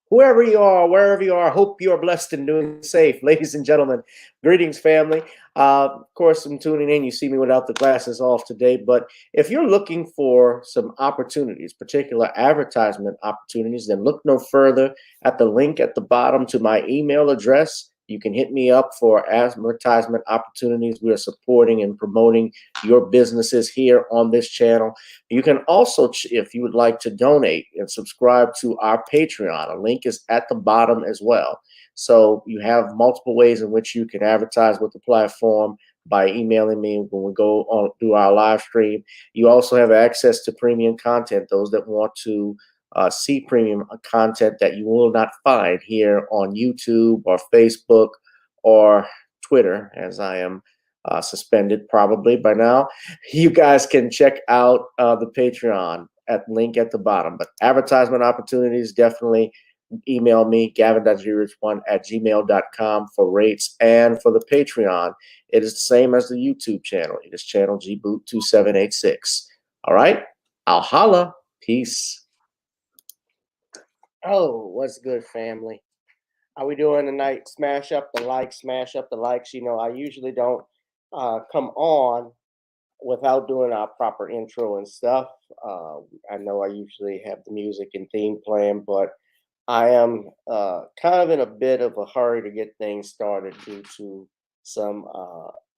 Whoever you are, wherever you are, hope you are blessed and doing safe. Ladies and gentlemen, greetings, family. Of course, I'm tuning in. You see me without the glasses off today, but if you're looking for some opportunities, particular advertisement opportunities, then look no further at the link at the bottom to my email address. You can hit me up for advertisement opportunities. We are supporting and promoting your businesses here on this channel. You can also, if you would like to donate and subscribe to our Patreon, a link is at the bottom as well. So you have multiple ways in which you can advertise with the platform by emailing me when we go on through our live stream. You also have access to premium content. Those that want to see premium content that you will not find here on YouTube or Facebook or Twitter, as I am suspended probably by now. You guys can check out the Patreon at link at the bottom. But advertisement opportunities, definitely email me, gavin.greech1@gmail.com for rates. And for the Patreon, it is the same as the YouTube channel. It is channel gboot2786. All right, I'll holla. Peace. Oh, what's good, family? How we doing tonight? Smash up the likes, smash up the likes. You know, I usually don't come on without doing our proper intro and stuff. I know I usually have the music and theme playing, but I am kind of in a bit of a hurry to get things started due to some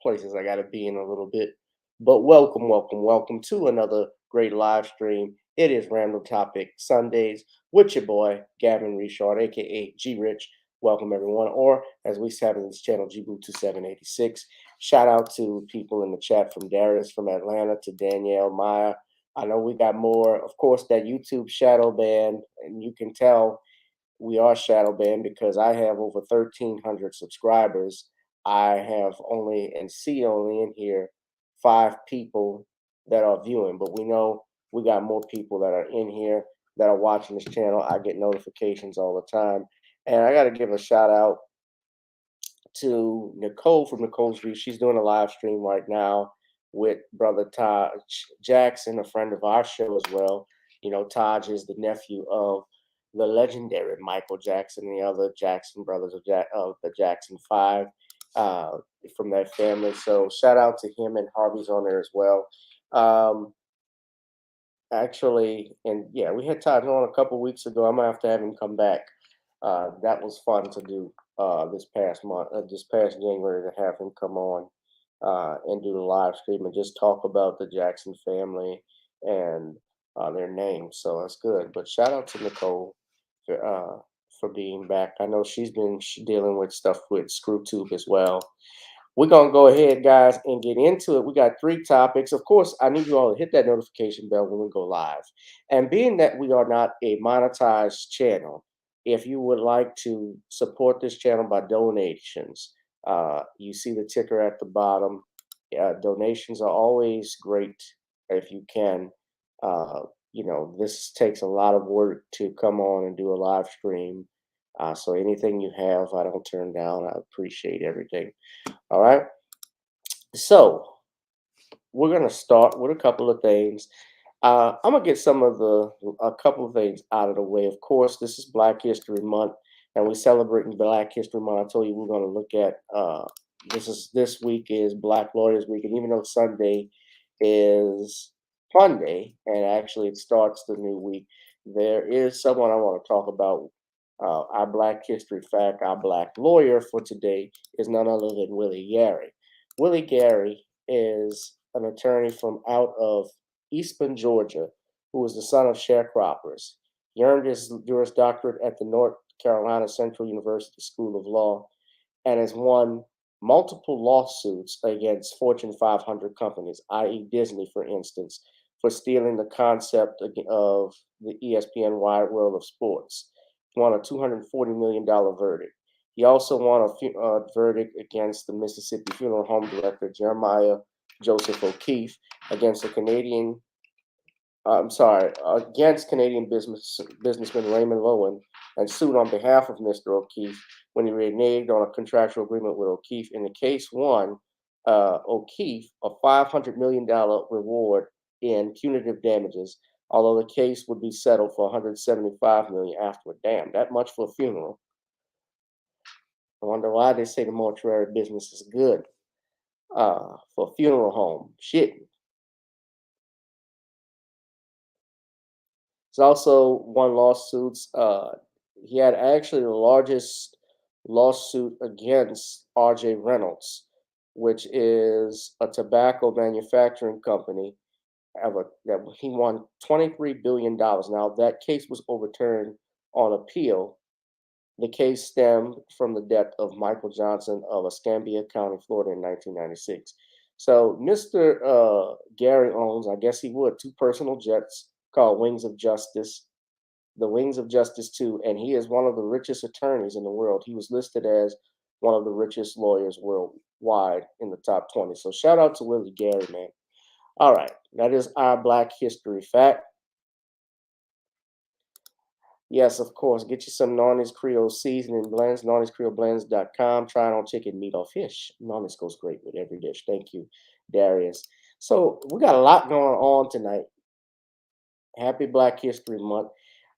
places I got to be in a little bit. But welcome, welcome, welcome to another great live stream. It is Random Topic Sundays with your boy, Gavin Richard, aka G Rich. Welcome, everyone. Or as we have in this channel, GBoot2786. Shout out to people in the chat from Darius from Atlanta to Danielle Maya. I know we got more, of course, that YouTube shadow ban, and you can tell we are shadow banned because I have over 1,300 subscribers. I have only and see only in here 5 people that are viewing, but we know we got more people that are in here that are watching this channel. I get notifications all the time. And I got to give a shout out to Nicole from Nicole's View. She's doing a live stream right now with brother Taj Jackson, a friend of our show as well. You know, Taj is the nephew of the legendary Michael Jackson and the other Jackson brothers of the Jackson Five uh, from that family. So shout out to him, and Harvey's on there as well. Um, Actually, and yeah, we had Taj on a couple weeks ago. I'm gonna have to have him come back. That was fun to do this past month, this past January, to have him come on and do the live stream and just talk about the Jackson family and their names. So that's good. But shout out to Nicole for being back. I know she's been dealing with stuff with ScrewTube as well. We're going to go ahead, guys, and get into it. We got 3 topics. Of course, I need you all to hit that notification bell when we go live. And being that we are not a monetized channel, if you would like to support this channel by donations, you see the ticker at the bottom. Donations are always great if you can. Uh, you know, this takes a lot of work to come on and do a live stream. So anything you have, I don't turn down. I appreciate everything. All right. So we're gonna start with a couple of things. I'm gonna get a couple of things out of the way. Of course, this is Black History Month, and we're celebrating Black History Month. I told you we're gonna look at this week is Black Lawyers Week, and even though Sunday is Fun Day, and actually it starts the new week, there is someone I want to talk about. Our Black History fact, our Black lawyer for today is none other than Willie Gary. Willie Gary is an attorney from out of Eastman, Georgia, who was the son of sharecroppers. He earned his Juris Doctorate at the North Carolina Central University School of Law and has won multiple lawsuits against Fortune 500 companies, i.e., Disney, for instance, for stealing the concept of the ESPN Wide World of Sports. He won a $240 million verdict. He also won a verdict against the Mississippi Funeral Home director, Jeremiah Joseph O'Keefe, against the Canadian against Canadian businessman Raymond Loewen, and sued on behalf of Mr. O'Keefe when he reneged on a contractual agreement with O'Keefe. In the case, won O'Keefe a $500 million reward in punitive damages, although the case would be settled for 175 million afterward. Damn, that much for a funeral. I wonder why they say the mortuary business is good for a funeral home. Shit. He's also won lawsuits. He had actually the largest lawsuit against R.J. Reynolds, which is a tobacco manufacturing company. That he won $23 billion. Now that case was overturned on appeal. The case stemmed from the death of Michael Johnson of Escambia County, Florida, in 1996. So Mr. Gary owns, I guess he would, two personal jets called Wings of Justice, the Wings of Justice 2, and he is one of the richest attorneys in the world. He was listed as one of the richest lawyers worldwide in the top 20. So shout out to Willie Gary, man. All right, that is our Black History fact. Yes, of course. Get you some Nonny's Creole seasoning blends, nonnyscreoleblends.com. Try it on chicken, meat, or fish. Nonny's goes great with every dish. Thank you, Darius. So we got a lot going on tonight. Happy Black History Month.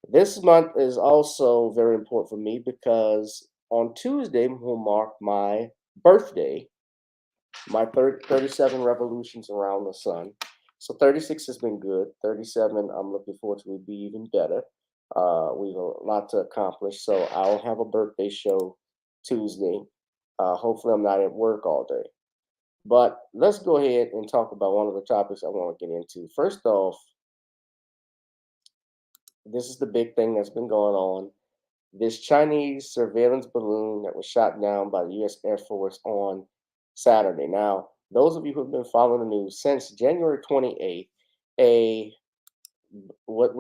This month is also very important for me because on Tuesday will mark my birthday, my 37 revolutions around the sun. So 36 has been good. 37, I'm looking forward to, will be even better. We've a lot to accomplish, so I'll have a birthday show Tuesday. Hopefully, I'm not at work all day. But let's go ahead and talk about one of the topics I want to get into. First off, this is the big thing that's been going on. This Chinese surveillance balloon that was shot down by the U.S. Air Force on Saturday. Now, those of you who have been following the news since January 28th, a what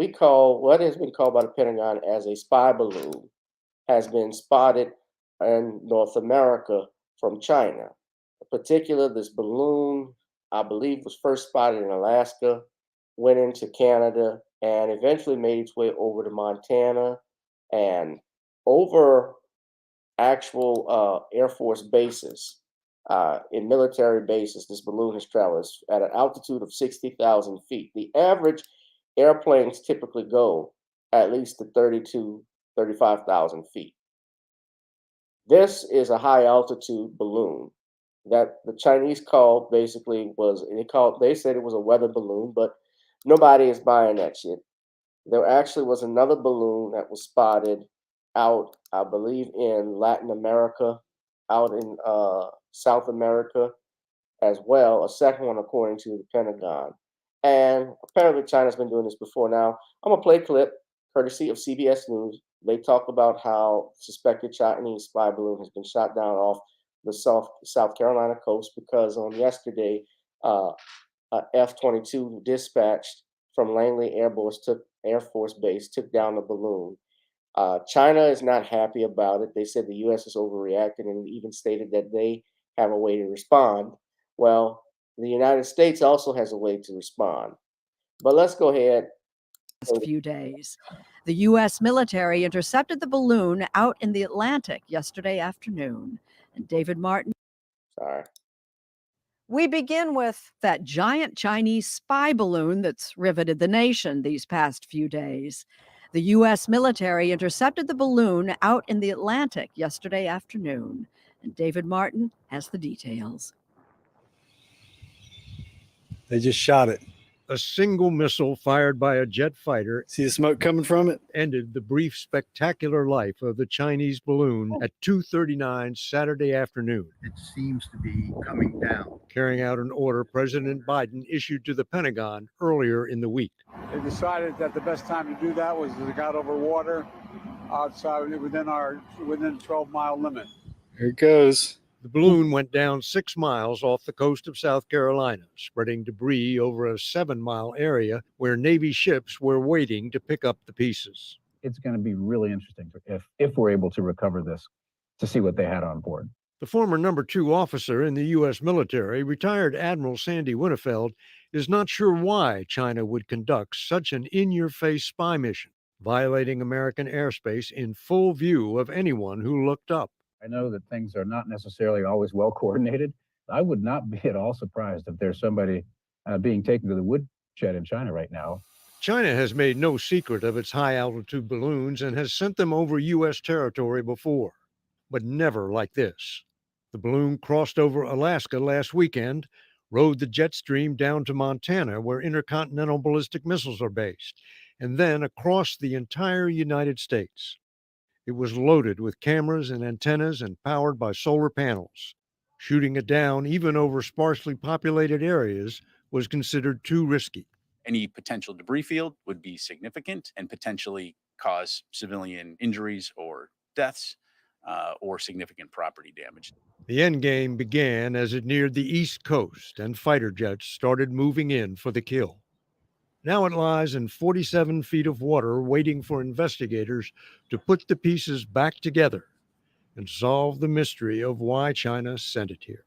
has been called by the Pentagon as a spy balloon has been spotted in North America from China. In particular, this balloon, I believe, was first spotted in Alaska, went into Canada, and eventually made its way over to Montana and over actual Air Force bases. In military bases, this balloon has traveled at an altitude of 60,000 feet. The average airplanes typically go at least to 35,000 feet. This is a high altitude balloon that the Chinese called they said it was a weather balloon, but nobody is buying that shit. There actually was another balloon that was spotted out, I believe, in Latin America, out in South America as well, a second one according to the Pentagon. And apparently China's been doing this before. Now, I'm gonna play a clip courtesy of CBS News. They talk about how suspected Chinese spy balloon has been shot down off the South Carolina coast because on yesterday, a F-22 dispatched from Langley Air Force Base took down the balloon. China is not happy about it. They said the U.S. is overreacting and even stated that they have a way to respond. Well, the United States also has a way to respond. But let's go ahead. Few days. The U.S. military intercepted the balloon out in the Atlantic yesterday afternoon. And David Martin. Sorry. We begin with that giant Chinese spy balloon that's riveted the nation these past few days. The U.S. military intercepted the balloon out in the Atlantic yesterday afternoon. And David Martin has the details. They just shot it. A single missile fired by a jet fighter, see the smoke coming from it, ended the brief, spectacular life of the Chinese balloon at 2:39 Saturday afternoon. It seems to be coming down. Carrying out an order President Biden issued to the Pentagon earlier in the week. They decided that the best time to do that was as it got over water outside within the 12-mile limit. Here it goes. The balloon went down 6 miles off the coast of South Carolina, spreading debris over a 7-mile area where Navy ships were waiting to pick up the pieces. It's going to be really interesting if we're able to recover this, to see what they had on board. The former number 2 officer in the U.S. military, retired Admiral Sandy Winnefeld, is not sure why China would conduct such an in-your-face spy mission, violating American airspace in full view of anyone who looked up. I know that things are not necessarily always well coordinated. I would not be at all surprised if there's somebody being taken to the woodshed in China right now China has made no secret of its high-altitude balloons and has sent them over U.S. territory before, but never like this. The balloon crossed over Alaska last weekend, rode the jet stream down to Montana, where intercontinental ballistic missiles are based, and then across the entire United States. It was loaded with cameras and antennas and powered by solar panels. Shooting it down, even over sparsely populated areas, was considered too risky. Any potential debris field would be significant and potentially cause civilian injuries or deaths or significant property damage. The endgame began as it neared the East Coast and fighter jets started moving in for the kill. Now it lies in 47 feet of water waiting for investigators to put the pieces back together and solve the mystery of why China sent it here.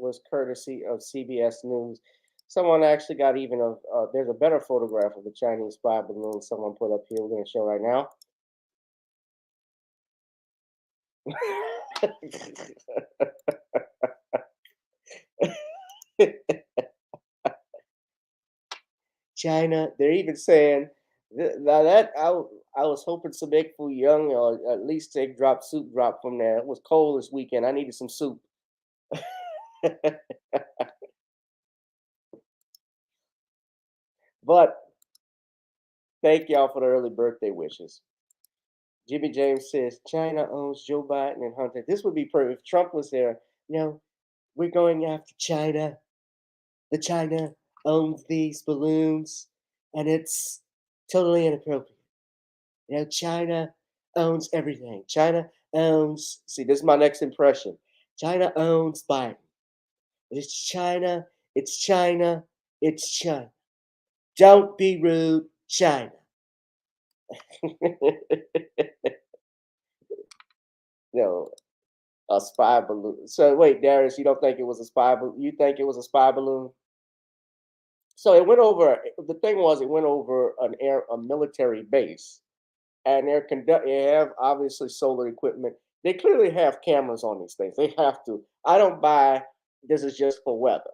Was courtesy of CBS News. Someone actually got even a, there's a better photograph of the Chinese spy balloon someone put up here. We're going to show right now. China, they're even saying, now that I was hoping some egg foo young or at least egg drop soup drop from there. It was cold this weekend. I needed some soup. But thank y'all for the early birthday wishes. Jimmy James says China owns Joe Biden and Hunter. This would be perfect if Trump was there. You know, we're going after China. The China owns these balloons, and it's totally inappropriate. You know, China owns everything. China owns. See, this is my next impression. China owns Biden. It's China. It's China. It's China. Don't be rude, China. No, a spy balloon. So wait, Darius, you don't think it was a spy balloon? You think it was a spy balloon? So it went over. The thing was, it went over a military base, and they have obviously solar equipment. They clearly have cameras on these things. They have to. I don't buy this is just for weather.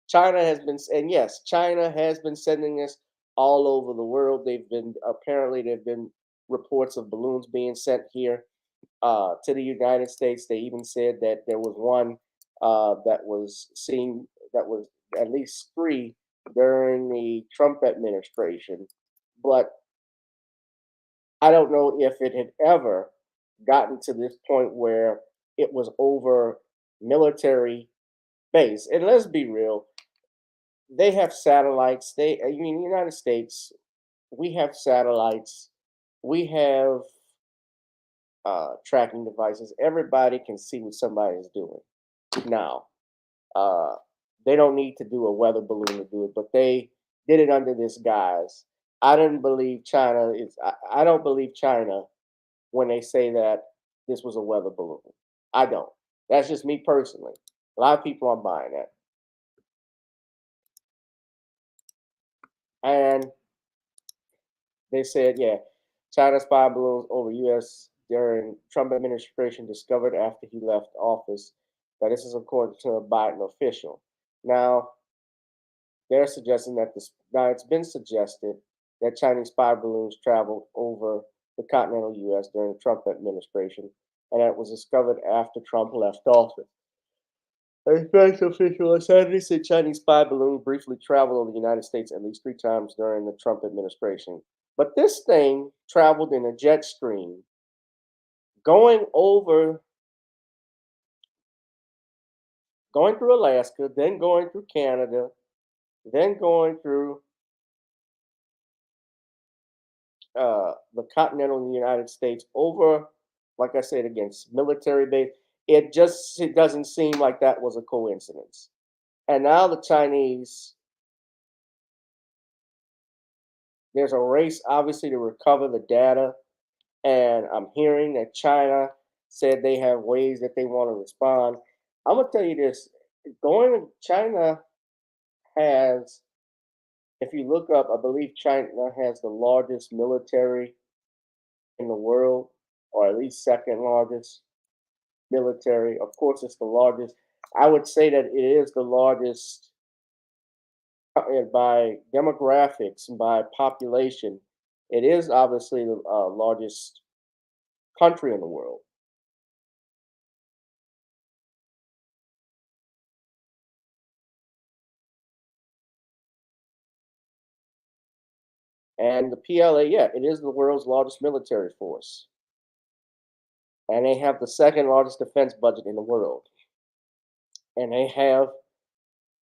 China has been, and yes, China has been sending this all over the world. There've been reports of balloons being sent here to the United States. They even said that there was one that was seen, that was at least three during the Trump administration. But I don't know if it had ever gotten to this point where it was over military base. And let's be real, they have satellites. The United States, we have satellites. We have tracking devices. Everybody can see what somebody is doing now. They don't need to do a weather balloon to do it, but they did it under this guise. I didn't believe China is. I don't believe China when they say that this was a weather balloon. I don't. That's just me personally. A lot of people aren't buying that. And they said, yeah, China spy balloons over U.S. during Trump administration discovered after he left office. Now, this is according to a Biden official. Now, they're suggesting that now it's been suggested that Chinese spy balloons traveled over the continental U.S. during the Trump administration, and that was discovered after Trump left office. A U.S. official on Saturday said Chinese spy balloon briefly traveled over the United States at least 3 times during the Trump administration. But this thing traveled in a jet stream going through Alaska, then going through Canada, then going through the continental United States over, like I said, against military base. It doesn't seem like that was a coincidence. And now the Chinese, there's a race obviously to recover the data. And I'm hearing that China said they have ways that they want to respond. I'm gonna tell you this: China has, if you look up, I believe China has the largest military in the world, or at least second largest military. Of course, it's the largest. I would say that it is the largest by demographics and by population. It is obviously the largest country in the world. And the PLA, yeah, it is the world's largest military force. And they have the second largest defense budget in the world. And they have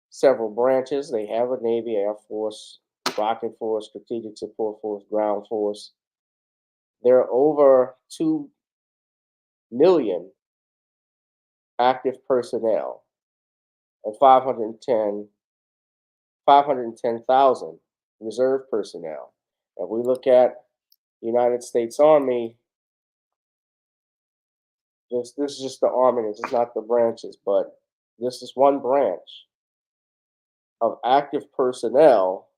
several branches. They have a Navy, Air Force, Rocket Force, Strategic Support Force, Ground Force. There are over 2 million active personnel and 510,000 reserve personnel. If we look at the United States Army, this is just the Army, this is not the branches, but this is one branch of active personnel.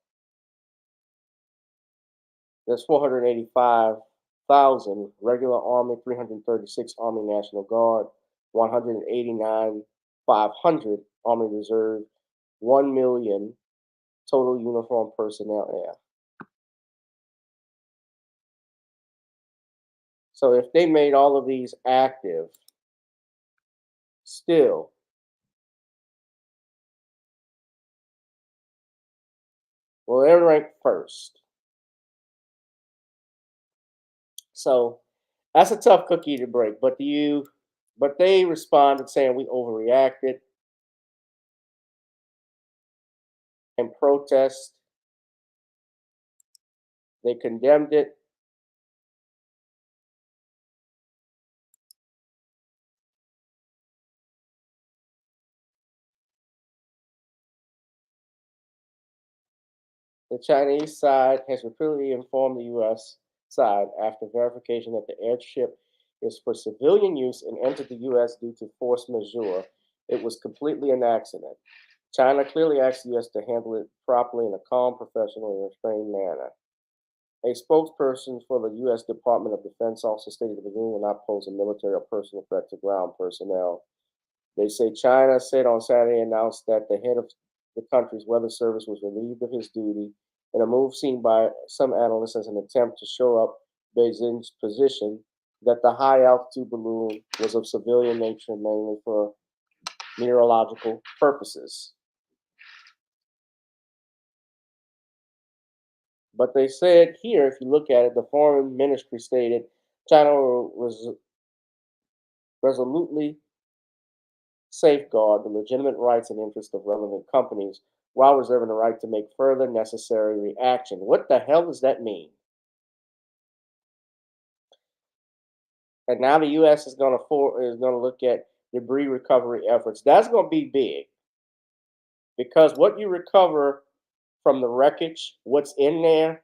There's 485,000 regular Army, 336 Army National Guard, 189,500 Army Reserve, 1 million total uniform personnel there. So if they made all of these active, still, well, they're ranked first. So that's a tough cookie to break. But they responded saying we overreacted and protest. They condemned it. The Chinese side has repeatedly informed the U.S. side after verification that the airship is for civilian use and entered the U.S. due to force majeure. It was completely an accident. China clearly asked the U.S. to handle it properly in a calm, professional, and restrained manner. A spokesperson for the U.S. Department of Defense also stated the balloon will not pose a military or personal threat to ground personnel. They say China said on Saturday announced that the head of the country's weather service was relieved of his duty in a move seen by some analysts as an attempt to shore up Beijing's position that the high altitude balloon was of civilian nature, mainly for meteorological purposes. But they said here, if you look at it, the foreign ministry stated China was resolutely safeguard the legitimate rights and interests of relevant companies while reserving the right to make further necessary reaction. What the hell does that mean? And now the U.S. is going to look at debris recovery efforts. That's going to be big because what you recover from the wreckage, what's in there,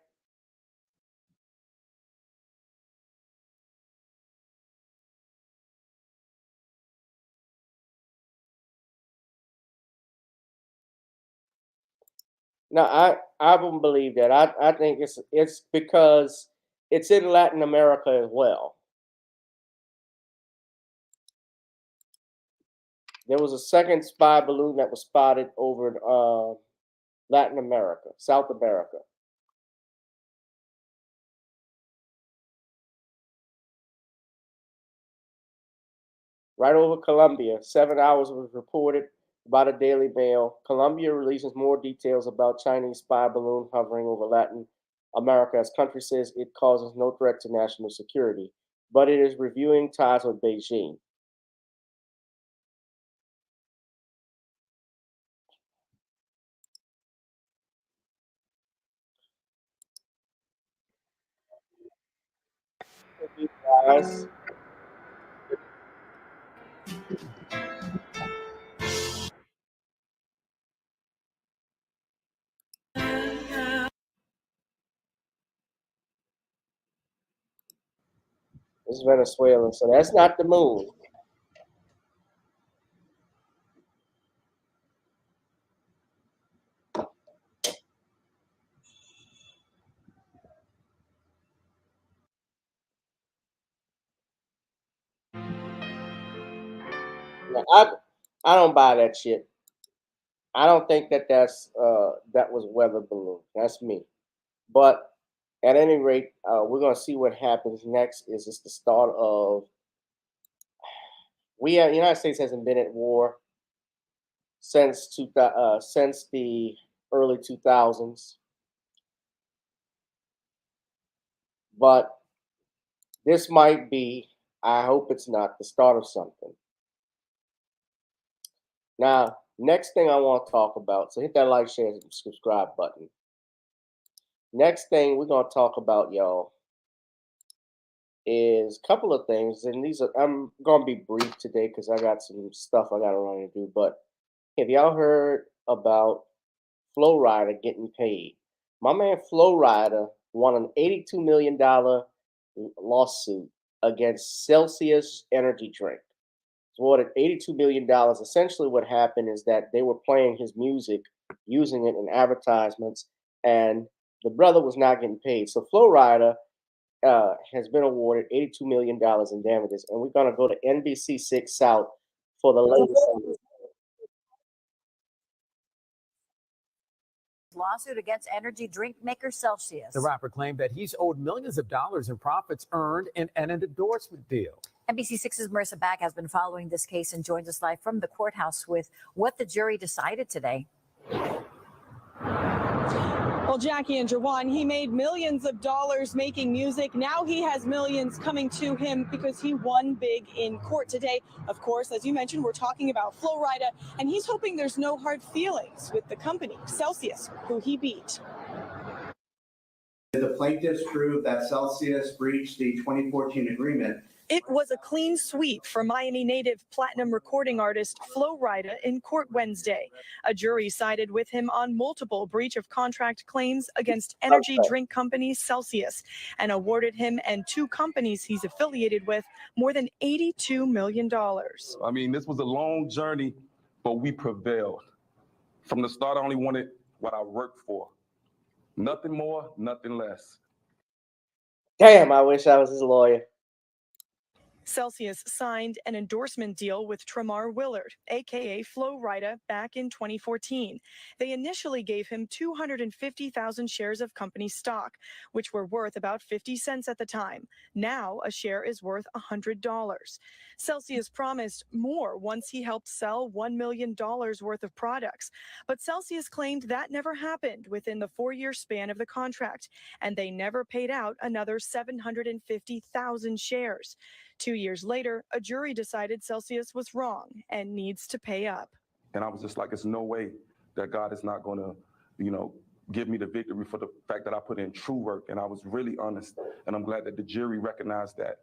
no, I wouldn't believe that. I think it's because it's in Latin America as well. There was a second spy balloon that was spotted over in Latin America, South America. Right over Colombia. 7 hours was reported by the Daily Mail. Colombia releases more details about Chinese spy balloon hovering over Latin America as country says it causes no threat to national security, but it is reviewing ties with Beijing. Guys, this is Venezuela, so that's not the moon. Now, I don't buy that shit. I don't think that that was weather balloon. That's me. But at any rate, we're gonna see what happens next. Is this the start of the United States hasn't been at war since the early 2000s, but this might be. I hope it's not the start of something. Now, next thing I want to talk about. So hit that like, share, and subscribe button. Next thing we're gonna talk about, y'all, is a couple of things, and I'm gonna be brief today because I got some stuff I gotta run and do. But have y'all heard about Flo Rida getting paid? My man Flo Rida won an $82 million lawsuit against Celsius Energy Drink. It's awarded $82 million. Essentially, what happened is that they were playing his music, using it in advertisements, and the brother was not getting paid. So Flo Rida has been awarded $82 million in damages, and we're going to go to NBC6 South for the latest on this. Lawsuit against energy drink maker Celsius. The rapper claimed that he's owed millions of dollars in profits earned in an endorsement deal. NBC6's Marissa Bag has been following this case and joins us live from the courthouse with what the jury decided today. Well, Jackie and Jawan, he made millions of dollars making music. Now he has millions coming to him because he won big in court today. Of course, as you mentioned, we're talking about Flo Rida, and he's hoping there's no hard feelings with the company, Celsius, who he beat. The plaintiffs proved that Celsius breached the 2014 agreement. It was a clean sweep for Miami native platinum recording artist Flo Rida in court Wednesday. A jury sided with him on multiple breach of contract claims against energy drink company Celsius and awarded him and two companies he's affiliated with more than $82 million. I mean, this was a long journey, but we prevailed. From the start, I only wanted what I worked for. Nothing more, nothing less. Damn, I wish I was his lawyer. Celsius signed an endorsement deal with Tremar Willard, aka Flo Rida, back in 2014. They initially gave him 250,000 shares of company stock, which were worth about 50 cents at the time. Now a share is worth $100. Celsius promised more once he helped sell $1 million worth of products. But Celsius claimed that never happened within the 4-year span of the contract, and they never paid out another 750,000 shares. 2 years later, a jury decided Celsius was wrong and needs to pay up. And I was just like, it's no way that God is not going to, give me the victory for the fact that I put in true work. And I was really honest. And I'm glad that the jury recognized that.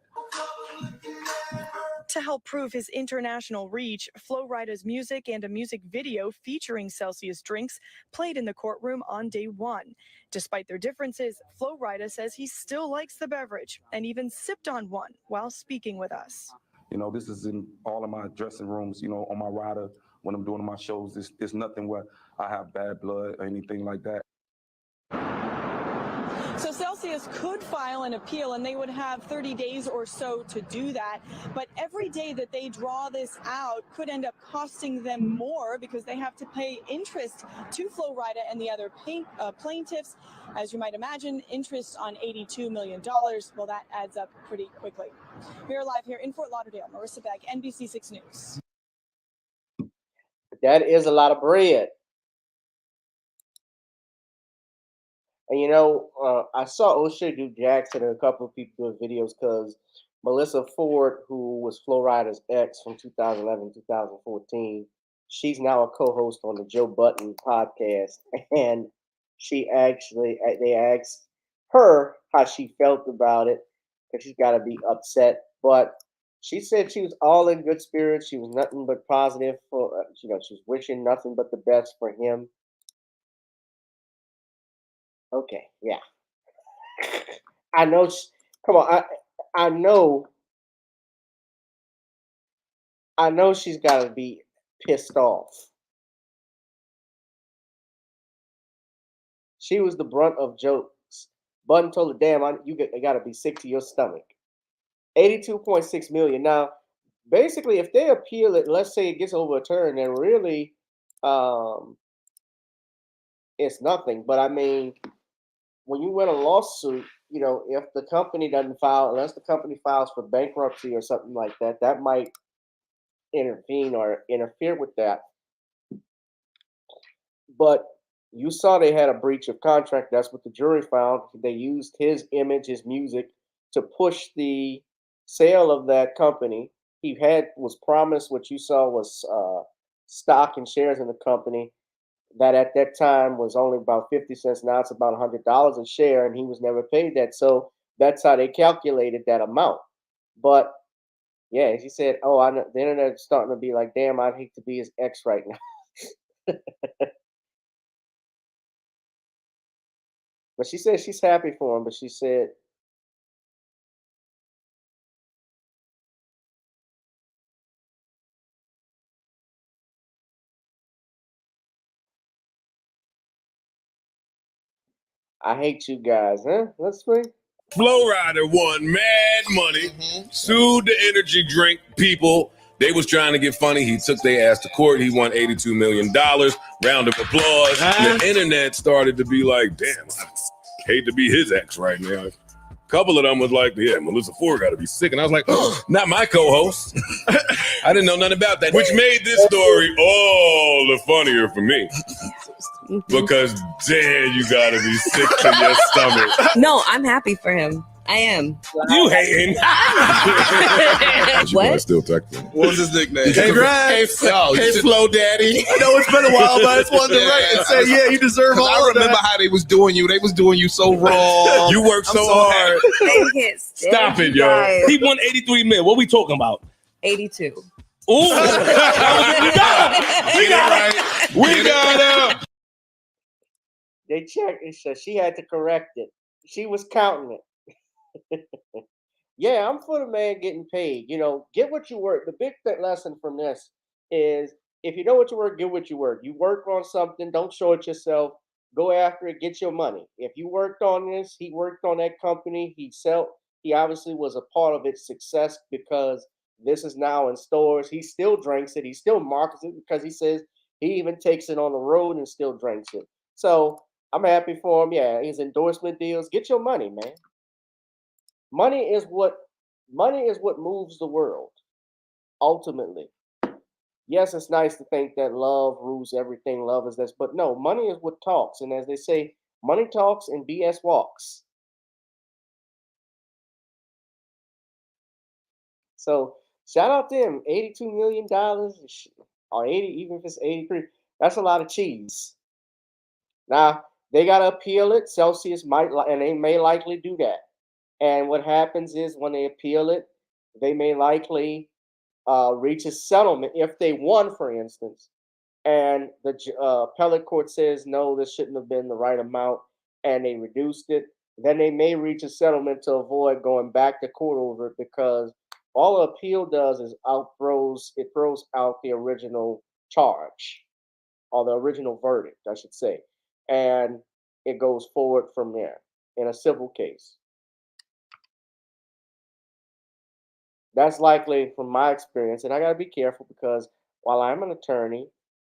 To help prove his international reach, Flo Rida's music and a music video featuring Celsius drinks played in the courtroom on day one. Despite their differences, Flo Rida says he still likes the beverage and even sipped on one while speaking with us. This is in all of my dressing rooms, on my rider when I'm doing my shows. It's nothing where I have bad blood or anything like that. So Celsius could file an appeal, and they would have 30 days or so to do that. But every day that they draw this out could end up costing them more because they have to pay interest to Flo Rida and the other plaintiffs. As you might imagine, interest on $82 million. Well, that adds up pretty quickly. We're live here in Fort Lauderdale. Marissa Beck, NBC6 News. That is a lot of bread. And I saw O'Shea do Jackson and a couple of people doing videos because Melissa Ford, who was Flo Rida's ex from 2011, 2014, she's now a co-host on the Joe Budden podcast. And they asked her how she felt about it because she's got to be upset. But she said she was all in good spirits. She was nothing but positive for, she was wishing nothing but the best for him. Okay, yeah. I know. Come on, I know. I know she's got to be pissed off. She was the brunt of jokes. Button told her, "Damn, you got to be sick to your stomach." 82.6 million. Now, basically, if they appeal it, let's say it gets overturned, then really, um, it's nothing. But I mean, when you win a lawsuit, you know, if the company doesn't file, unless the company files for bankruptcy or something like that, that might intervene or interfere with that. But you saw they had a breach of contract. That's what the jury found. They used his image, his music, to push the sale of that company. He was promised what you saw was stock and shares in the company that at that time was only about 50 cents. Now it's about $100 a share, and he was never paid that. So that's how they calculated that amount. But yeah, she said, "Oh, I know the internet's starting to be like, damn, I'd hate to be his ex right now." But she said she's happy for him. But she said, "I hate you guys, huh? Let's see." Flo Rida won mad money, sued the energy drink people. They was trying to get funny. He took their ass to court. He won $82 million. Round of applause. And the internet started to be like, damn, I hate to be his ex right now. A couple of them was like, yeah, Melissa Ford got to be sick. And I was like, oh, not my co-host. I didn't know nothing about that, which made this story all the funnier for me. Because, damn, you got to be sick to your stomach. No, I'm happy for him. I am. You hating. What? Still texting. What was his nickname? Hey, Flo Daddy. I know it's been a while, but I just wanted to write and say, yeah, you deserve all I of that. remember how they was doing you. They was doing you so wrong. You worked so hard. Stop it, yo. He won 83 mil. What we talking about? 82. Ooh. We got him. We got him. They checked and said she had to correct it. She was counting it. Yeah, I'm for the man getting paid. You know, get what you work. The big lesson from this is if you know what you work, get what you work. You work on something, don't show it yourself. Go after it, get your money. If you worked on this, he worked on that company. He obviously was a part of its success because this is now in stores. He still drinks it. He still markets it because he says he even takes it on the road and still drinks it. So I'm happy for him. Yeah, his endorsement deals. Get your money, man. Money is what moves the world, ultimately. Yes, it's nice to think that love rules everything, love is this, but no, money is what talks. And as they say, money talks and BS walks. So shout out to him. $82 million or 80, even if it's 83, that's a lot of cheese. Now they gotta appeal it. Celsius might and they may likely do that. And what happens is when they appeal it, they may likely reach a settlement if they won, for instance, and the appellate court says, no, this shouldn't have been the right amount, and they reduced it, then they may reach a settlement to avoid going back to court over it because all the appeal does is throws out the original charge or the original verdict, I should say, and it goes forward from there in a civil case. That's likely from my experience, and I got to be careful because while I'm an attorney,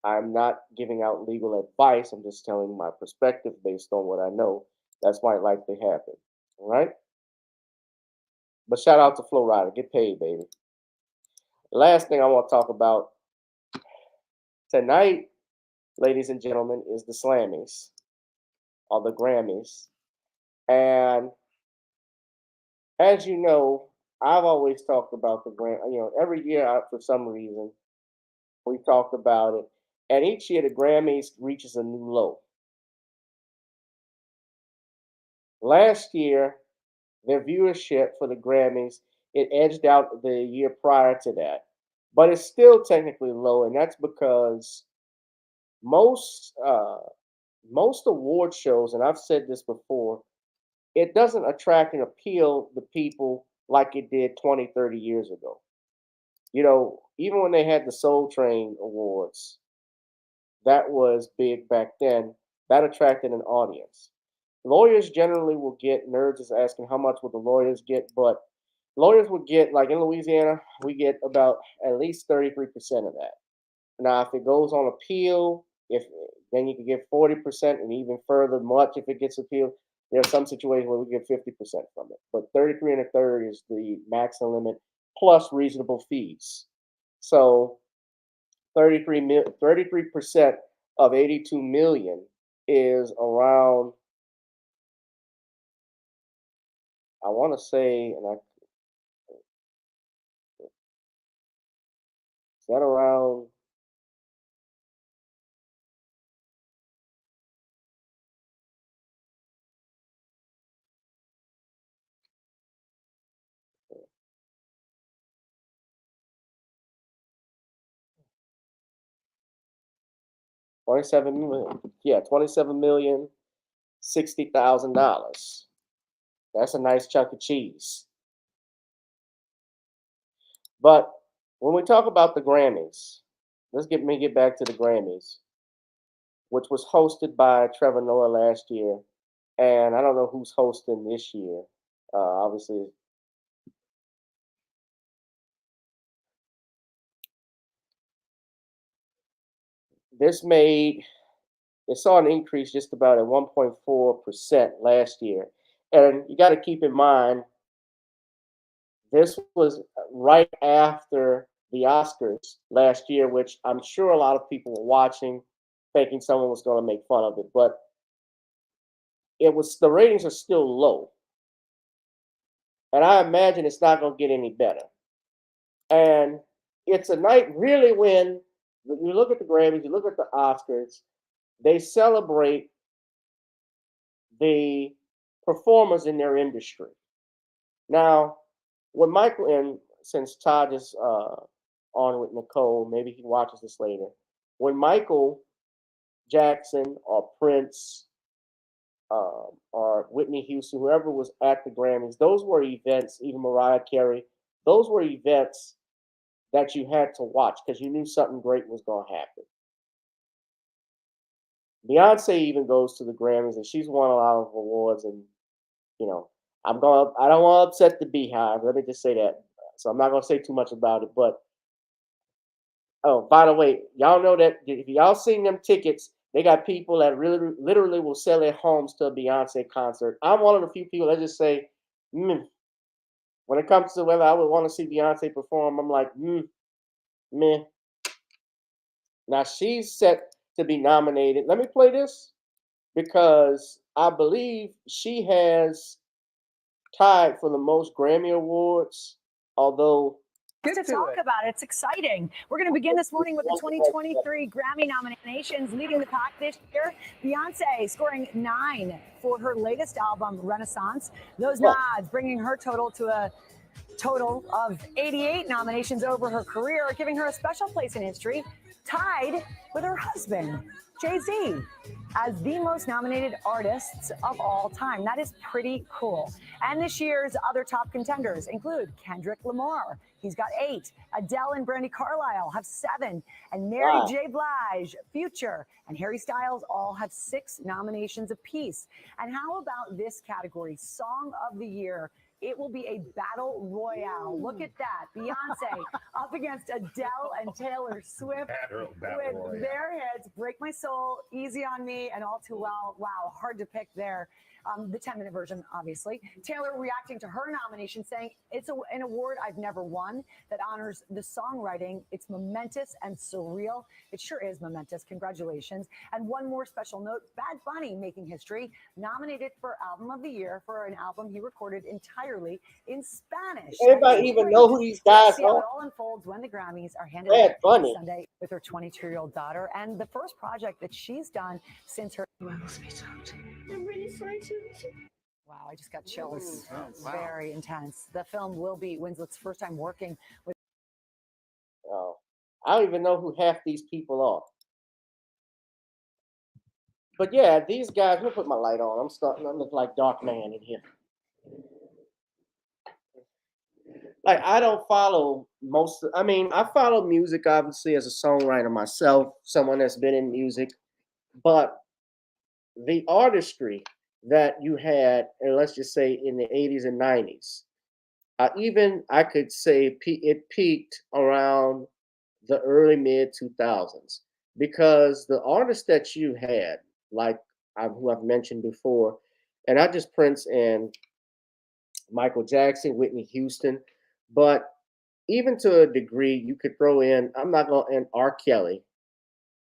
I'm not giving out legal advice. I'm just telling my perspective based on what I know. That's why it likely happened. All right. But shout out to Flo Rida. Get paid, baby. The last thing I want to talk about tonight, ladies and gentlemen, is the Slammies or the Grammys. And as you know, I've always talked about the Grammy. You know, every year for some reason we talked about it, and each year the Grammys reaches a new low. Last year, their viewership for the Grammys it edged out the year prior to that, but it's still technically low, and that's because most award shows, and I've said this before, it doesn't attract and appeal the people like it did 20, 30 years ago. You know, even when they had the Soul Train Awards, that was big back then. That attracted an audience. Lawyers generally will get, nerds is asking how much will the lawyers get, but lawyers would get, like in Louisiana, we get about at least 33% of that. Now, if it goes on appeal, then you can get 40% and even further much if it gets appealed. There are some situations where we get 50% from it, but 33 and a third is the maximum limit plus reasonable fees. So 33% of 82 million is around, I want to say, is that around? $27,060,000. That's a nice chunk of cheese. But when we talk about the Grammys, let's get back to the Grammys, which was hosted by Trevor Noah last year, and I don't know who's hosting this year. Obviously, it saw an increase just about at 1.4% last year. And you got to keep in mind, this was right after the Oscars last year, which I'm sure a lot of people were watching, thinking someone was going to make fun of it. But the ratings are still low. And I imagine it's not going to get any better. And it's a night really when you look at the Grammys, you look at the Oscars, they celebrate the performers in their industry. Now, when Michael, and since Todd is on with Nicole, maybe he watches this later. When Michael Jackson or Prince or Whitney Houston, whoever was at the Grammys, those were events, even Mariah Carey, those were events that you had to watch because you knew something great was going to happen. Beyonce even goes to the Grammys and she's won a lot of awards, and I don't want to upset the Beehive. Let me just say that. So I'm not going to say too much about it. But oh, by the way, y'all know that if y'all seen them tickets, they got people that really, literally will sell their homes to a Beyonce concert. I'm one of the few people that just say, when it comes to whether I would want to see Beyonce perform, I'm like, meh. Now she's set to be nominated. Let me play this because I believe she has tied for the most Grammy Awards, although To talk about it. It's exciting. We're going to begin this morning with the 2023 Grammy nominations. Leading the pack this year, Beyonce scoring 9 for her latest album, Renaissance. Those nods bringing her total to a total of 88 nominations over her career, giving her a special place in history, tied with her husband, Jay-Z, as the most nominated artists of all time. That is pretty cool. And this year's other top contenders include Kendrick Lamar. He's got 8. Adele and Brandi Carlile have 7. And Mary J. Blige, Future, and Harry Styles all have 6 nominations apiece. And how about this category, Song of the Year? It will be a battle royale. Look at that. Beyonce up against Adele and Taylor Swift with their hits, Break My Soul, Easy on Me, and All Too Well. Wow, hard to pick there. The 10-minute version, obviously. Taylor reacting to her nomination, saying, it's an award I've never won that honors the songwriting. It's momentous and surreal. It sure is momentous. Congratulations. And one more special note, Bad Bunny making history, nominated for Album of the Year for an album he recorded entirely in Spanish. Anybody even know who these guys See how are? it all unfolds when the Grammys are handed out Bunny. Sunday with her 22-year-old daughter, and the first project that she's done since her. I'm really frightened. Wow, I just got chills. Very intense. The film will be Winslet's first time working with. I don't even know who half these people are. But yeah, these guys, let me put my light on. I'm starting to look like Dark Man in here. Like, I don't follow I follow music, obviously, as a songwriter myself, someone that's been in music. But the artistry that you had, and let's just say in the 80s and 90s, I could say it peaked around the early mid 2000s because the artists that you had, like who I've mentioned before, and not just Prince and Michael Jackson, Whitney Houston, but even to a degree, you could throw in, I'm not going to, and R. Kelly.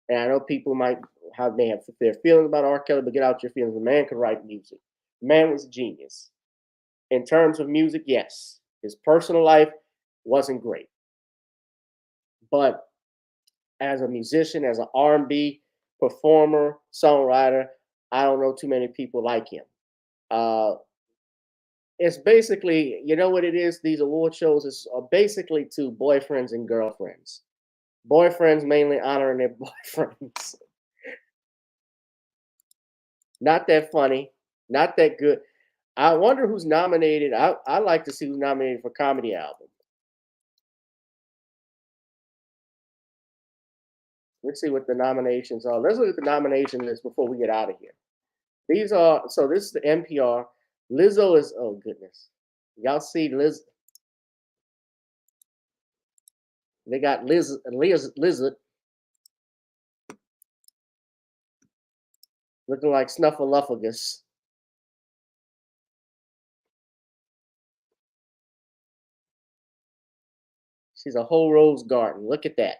And I know people may have their feelings about R. Kelly, but get out your feelings. The man could write music. The man was a genius. In terms of music, yes. His personal life wasn't great. But as a musician, as an R&B performer, songwriter, I don't know too many people like him. It's basically, you know what it is? These award shows are basically to boyfriends and girlfriends. Boyfriends mainly honoring their boyfriends. Not that funny, not that good. I wonder who's nominated. I like to see who's nominated for comedy album. Let's see what the nominations are. Let's look at the nomination list before we get out of here. These are, so this is the NPR. Lizzo is, oh goodness. Y'all see Liz. They got Lizard. Looking like Snuffleupagus. She's a whole rose garden. Look at that.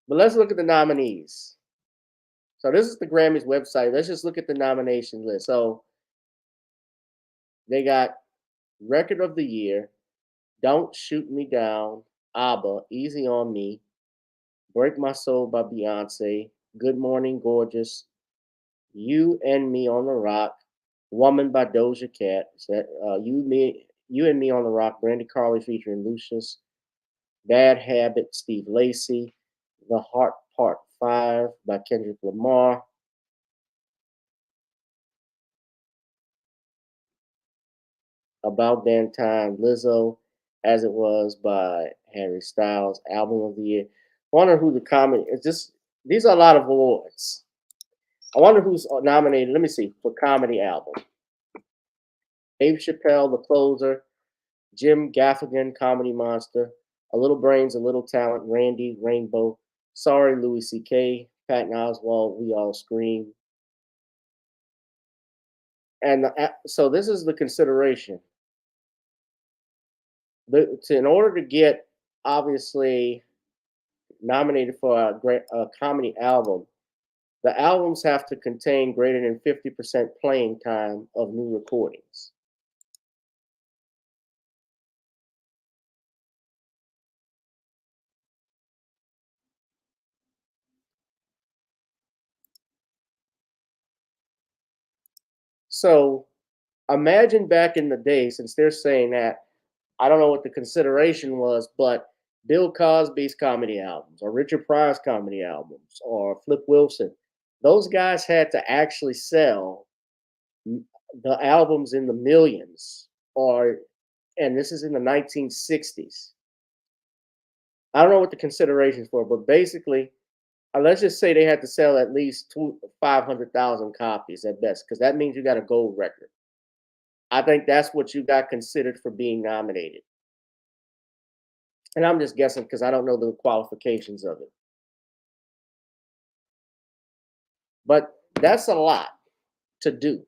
But let's look at the nominees. So this is the Grammys website. Let's just look at the nomination list. So they got Record of the Year, Don't Shoot Me Down, ABBA, Easy on Me, Break My Soul by Beyonce, Good Morning Gorgeous, You and Me on the Rock, Woman by Doja Cat, You and Me on the Rock, Brandy Carly featuring Lucius, Bad Habit, Steve Lacy, The Heart Part 5 by Kendrick Lamar, About Damn Time, Lizzo, As It Was by Harry Styles, Album of the Year. I wonder who the comedy is. Just these are a lot of awards. I wonder who's nominated. Let me see for comedy album. Dave Chappelle, The Closer, Jim Gaffigan, Comedy Monster, A Little Brains, A Little Talent, Randy, Rainbow, Sorry, Louis C.K., Patton Oswalt, We All Scream. And so this is the consideration. In order to get, obviously, nominated for a comedy album, the albums have to contain greater than 50% playing time of new recordings. So imagine back in the day, since they're saying that, I don't know what the consideration was, but Bill Cosby's comedy albums or Richard Pryor's comedy albums or Flip Wilson, those guys had to actually sell the albums in the millions, and this is in the 1960s. I don't know what the considerations for, but basically, let's just say they had to sell at least 500,000 copies at best, because that means you got a gold record. I think that's what you got considered for being nominated. And I'm just guessing because I don't know the qualifications of it. But that's a lot to do.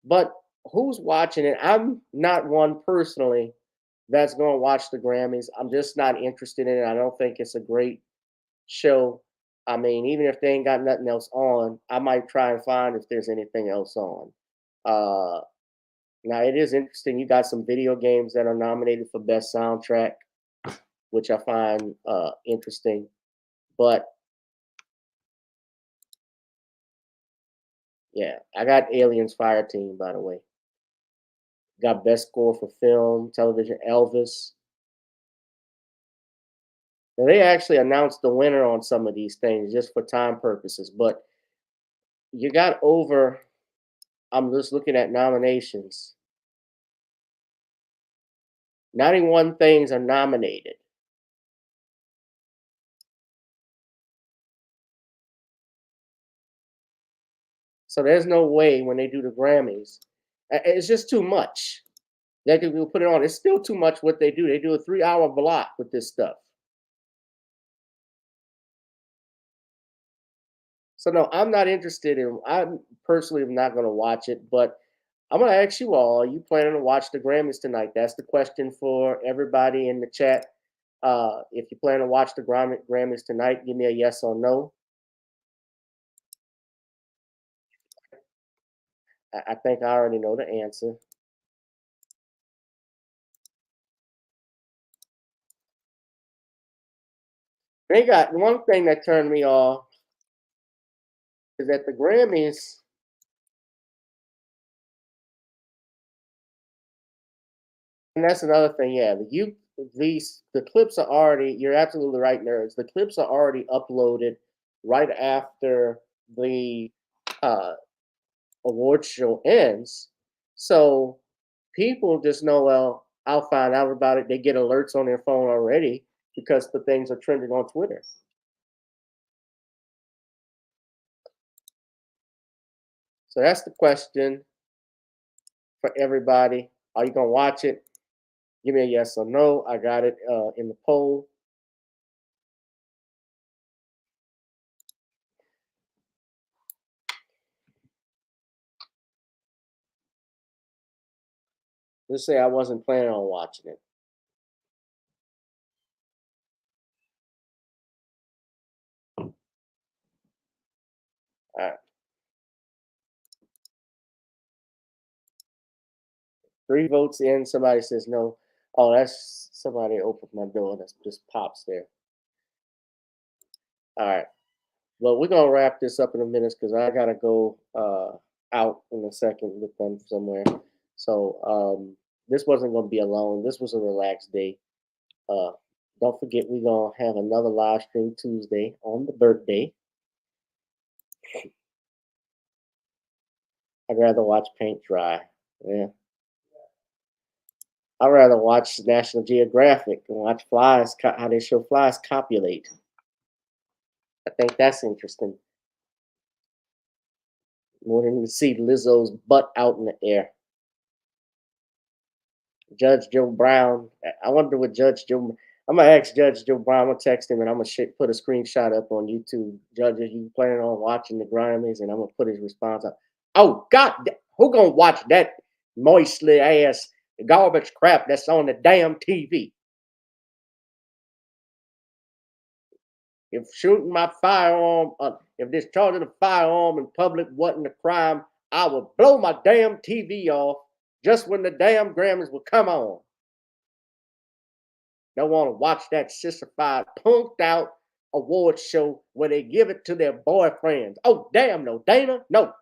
But who's watching it? I'm not one personally that's going to watch the Grammys. I'm just not interested in it. I don't think it's a great show. I mean, even if they ain't got nothing else on, I might try and find if there's anything else on. Now, it is interesting. You got some video games that are nominated for Best Soundtrack, which I find interesting. But, yeah, I got Aliens Fireteam, by the way. Got Best Score for Film, Television, Elvis. Now, they actually announced the winner on some of these things just for time purposes. But you got over, I'm just looking at nominations. 91 things are nominated. So there's no way when they do the Grammys, it's just too much. They can put it on. It's still too much what they do. They do a 3-hour block with this stuff. So no, I'm not interested in. I personally am not going to watch it, but I'm going to ask you all: are you planning to watch the Grammys tonight? That's the question for everybody in the chat. If you plan to watch the Grammys tonight, give me a yes or no. I think I already know the answer. They got one thing that turned me off is that the Grammys. And that's another thing, yeah. The clips are already. You're absolutely right, nerds. The clips are already uploaded right after the award show ends, so people just know. Well, I'll find out about it. They get alerts on their phone already because the things are trending on Twitter. So that's the question for everybody. Are you gonna watch it? Give me a yes or no. I got it in the poll. Let's say I wasn't planning on watching it. All right. 3 votes in. Somebody says no. Oh, that's somebody opened my door. That's just pops there. All right. Well, we're gonna wrap this up in a minute because I gotta go out in a second with them somewhere. So this wasn't gonna be alone. This was a relaxed day. Don't forget we're gonna have another live stream Tuesday on the birthday. I'd rather watch paint dry. Yeah. I'd rather watch National Geographic and watch flies, how they show flies copulate. I think that's interesting. More than to see Lizzo's butt out in the air. Judge Joe Brown. I wonder what Judge Joe. I'm gonna ask Judge Joe Brown. I'm gonna text him and I'm gonna put a screenshot up on YouTube. Judge, are you planning on watching the Grammys? And I'm gonna put his response up. Oh God, who gonna watch that moistly ass garbage crap that's on the damn TV? If shooting my firearm, if discharging a firearm in public wasn't a crime, I would blow my damn TV off just when the damn Grammys would come on. Don't want to watch that sissified, punked out award show where they give it to their boyfriends. Oh, damn, no, Dana, no.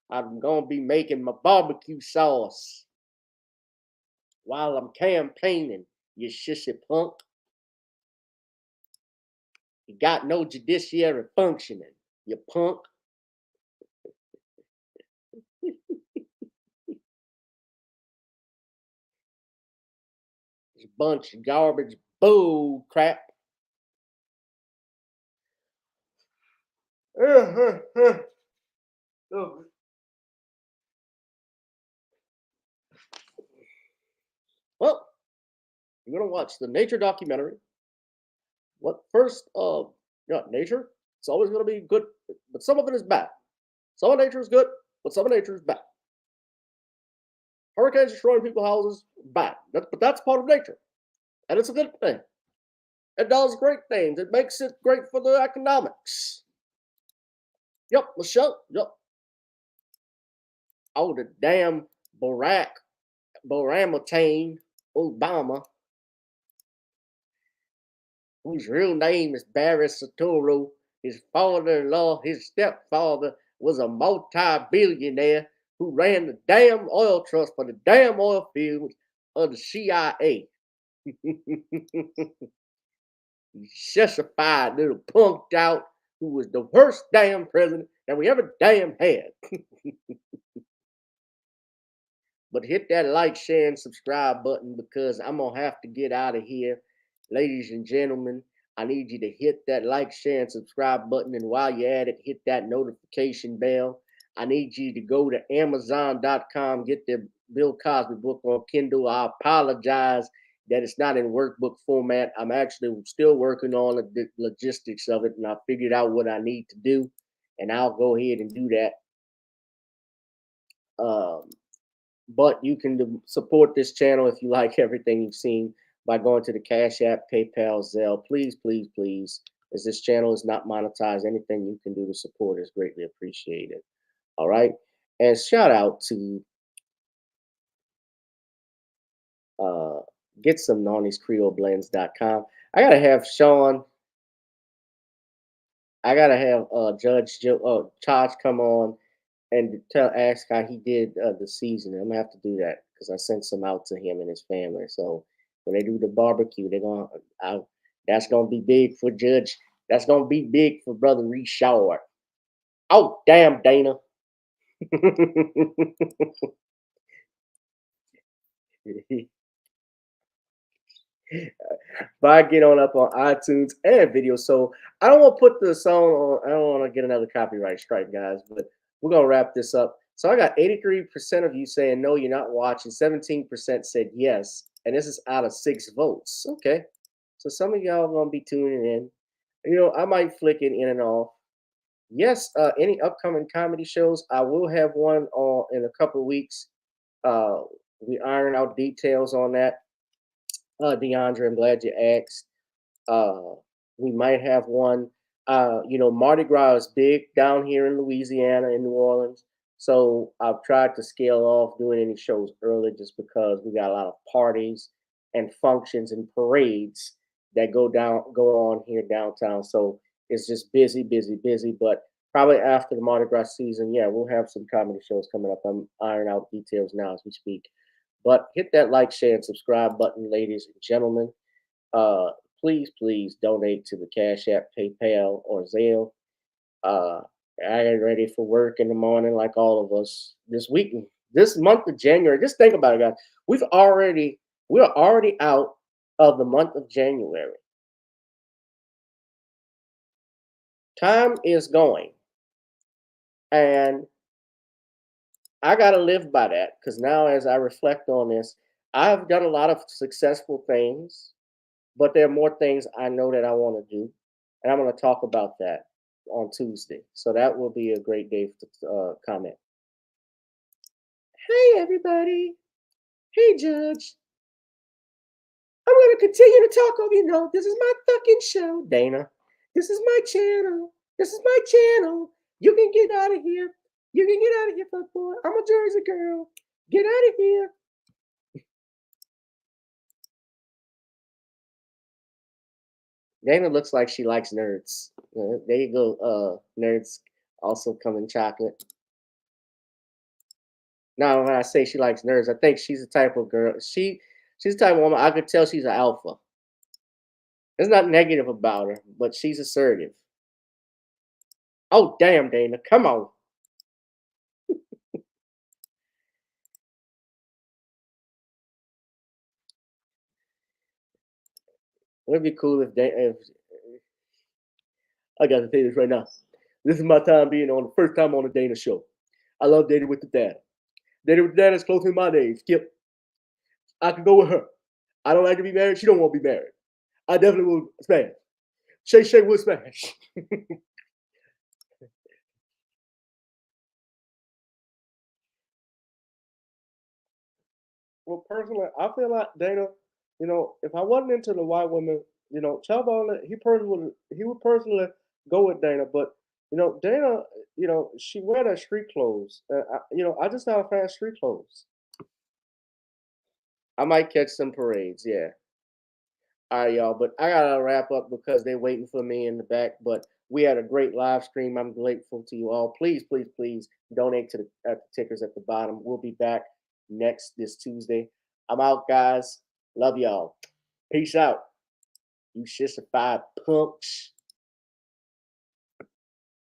I'm going to be making my barbecue sauce while I'm campaigning, you sissy punk. You got no judiciary functioning, you punk. This bunch of garbage bull crap. Well, you're gonna watch the nature documentary. What first? Nature. It's always gonna be good, but some of it is bad. Some of nature is good, but some of nature is bad. Hurricanes destroying people's houses, bad. But that's part of nature, and it's a good thing. It does great things. It makes it great for the economics. Yep, Michelle. Yep. Oh, the damn Barack Obama, whose real name is Barry Soetoro. His father-in-law, his stepfather, was a multi-billionaire who ran the damn oil trust for the damn oil fields of the CIA. Sissified little punked out who was the worst damn president that we ever damn had. But hit that like, share, and subscribe button because I'm going to have to get out of here. Ladies and gentlemen, I need you to hit that like, share, and subscribe button. And while you're at it, hit that notification bell. I need you to go to Amazon.com, get the Bill Cosby book on Kindle. I apologize that it's not in workbook format. I'm actually still working on the logistics of it, and I figured out what I need to do, and I'll go ahead and do that. But you can support this channel if you like everything you've seen by going to the Cash App, PayPal, Zelle. Please, please, please, as this channel is not monetized, anything you can do to support is greatly appreciated. All right. And shout out to GetSomeNawniesCreoleBlends.com. I gotta have Sean. I gotta have Judge Joe Charge come on and ask how he did the season. I'm gonna have to do that because I sent some out to him and his family. So when they do the barbecue, that's gonna be big for Judge. That's gonna be big for Brother Richard. Oh damn, Dana. But I get on up on iTunes and video. So I don't want to put the song on. I don't want to get another copyright strike, guys. But we're gonna wrap this up. So I got 83% of you saying no, you're not watching. 17% said yes, and this is out of 6 votes. Okay, so some of y'all gonna be tuning in. You know, I might flick it in and off. Yes, any upcoming comedy shows, I will have one on in a couple of weeks. We iron out details on that. DeAndre, I'm glad you asked. We might have one. You know, Mardi Gras is big down here in Louisiana, in New Orleans. So I've tried to scale off doing any shows early just because we got a lot of parties and functions and parades that go on here downtown. So it's just busy, busy, busy. But probably after the Mardi Gras season, yeah, we'll have some comedy shows coming up. I'm ironing out details now as we speak. But hit that like, share, and subscribe button, ladies and gentlemen. Please, please donate to the Cash App, PayPal, or Zelle. I get ready for work in the morning, like all of us. This month of January. Just think about it, guys. We're already out of the month of January. Time is going, and I gotta live by that because now, as I reflect on this, I've done a lot of successful things, but there are more things I know that I want to do, and I'm going to talk about that on Tuesday. So that will be a great day to comment. Hey, everybody. Hey, Judge. I'm going to continue to talk over you. Know, this is my fucking show, Dana. This is my channel. This is my channel. You can get out of here. You can get out of here, fuck boy. I'm a Jersey girl. Get out of here. Dana looks like she likes nerds. There you go. Nerds also come in chocolate. Now, when I say she likes nerds, I think she's the type of girl. She's the type of woman I could tell she's an alpha. There's not negative about her, but she's assertive. Oh, damn, Dana. Come on. It'd be cool if I got to say this right now. This is my time being on the first time on the Dana show. I love dating with the dad. Dating with the dad is close to my name. Skip. I could go with her. I don't like to be married. She don't want to be married. I definitely will smash. Shay will smash. Well, personally, I feel like Dana, you know, if I wasn't into the white women, you know, Chubba, he would personally go with Dana, but you know, Dana, you know, she wear that street clothes. I just not a fan of street clothes. I might catch some parades, yeah. All right, y'all, but I gotta wrap up because they're waiting for me in the back. But we had a great live stream. I'm grateful to you all. Please, please, please donate to the tickers at the bottom. We'll be back this Tuesday. I'm out, guys. Love y'all. Peace out. You sissified punks.